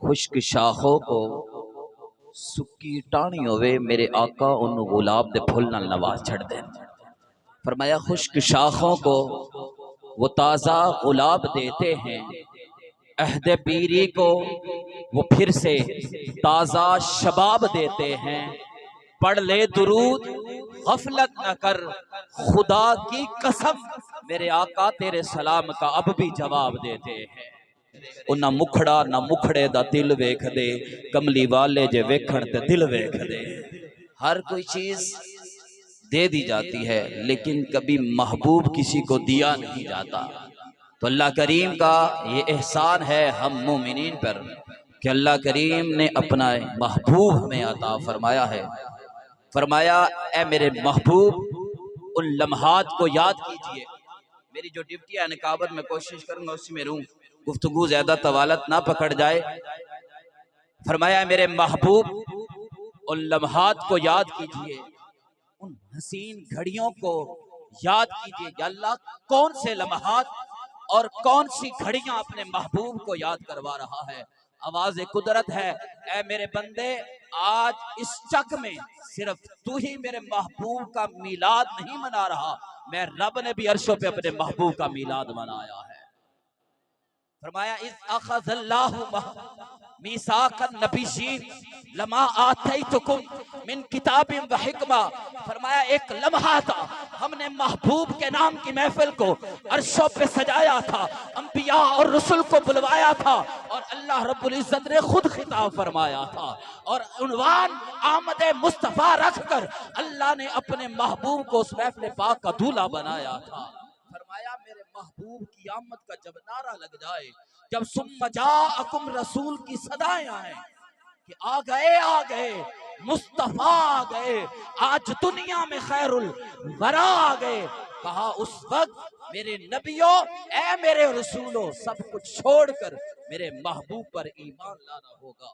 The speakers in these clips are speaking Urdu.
خشک شاخوں کو سکی ٹانی ہوئے میرے آقا ان گلاب دے پھول نال نواز چھڑ دیں۔ فرمایا خشک شاخوں کو وہ تازہ گلاب دیتے ہیں، عہد پیری کو وہ پھر سے تازہ شباب دیتے ہیں۔ پڑھ لے درود غفلت نہ کر، خدا کی قسم میرے آقا تیرے سلام کا اب بھی جواب دیتے ہیں۔ نہ مکھڑا نہ مکھڑے دا دل ویکھ دے، کملی والے جے ویکھن تے دل ویکھ دے۔ ہر کوئی چیز دے دی جاتی ہے لیکن کبھی محبوب کسی کو دیا نہیں جاتا۔ تو اللہ کریم کا یہ احسان ہے ہم مومنین پر کہ اللہ کریم نے اپنا محبوب ہمیں عطا فرمایا ہے۔ فرمایا اے میرے محبوب ان لمحات کو یاد کیجئے۔ میری جو ڈیوٹی ہے نقابت میں کوشش کروں گا اسی میں رہوں، گفتگو زیادہ طوالت نہ پکڑ جائے۔ فرمایا میرے محبوب ان لمحات کو یاد کیجئے، ان حسین گھڑیوں کو یاد کیجئے۔ یا اللہ کون سے لمحات اور کون سی گھڑیاں اپنے محبوب کو یاد کروا رہا ہے۔ آواز قدرت ہے، اے میرے بندے آج اس چک میں صرف تو ہی میرے محبوب کا میلاد نہیں منا رہا، میں رب نے بھی عرشوں پہ اپنے محبوب کا میلاد منایا ہے۔ فرمایا اذ اخذ اللہ میثاق النبیین لما آتیتکم من کتاب و حکمہ۔ فرمایا ایک لمحہ تھا، ہم نے محبوب کے نام کی محفل کو عرشوں پہ سجایا تھا، انبیاء اور رسل کو بلوایا تھا اور اللہ رب العزت نے خود خطاب فرمایا تھا، اور عنوان آمد مصطفیٰ رکھ کر اللہ نے اپنے محبوب کو اس محفل پاک کا دولہا بنایا تھا۔ فرمایا میرے محبوب کی آمد کا جب نعرہ لگ جائے، جب ثم جاءکم رسول کی صدائیں آئیں کہ آ گئے مصطفیٰ آ گئے، آج دنیا میں خیر الورا آ گئے، کہا اس وقت میرے نبیوں اے میرے رسولوں سب کچھ چھوڑ کر میرے محبوب پر ایمان لانا ہوگا،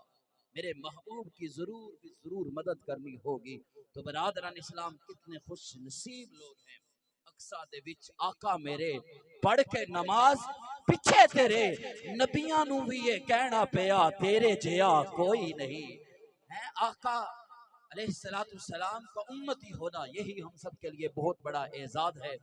میرے محبوب کی ضرور مدد کرنی ہوگی۔ تو برادران اسلام کتنے خوش نصیب لوگ ہیں، اقصا دے وچ آقا میرے پڑھ کے نماز پچھے تیرے نبیاں نو بھی یہ کہنا پیا تیرے جیا کوئی نہیں ہے۔ آقا علیہ السلام کا امتی ہونا یہی ہم سب کے لیے بہت بڑا اعزاز ہے۔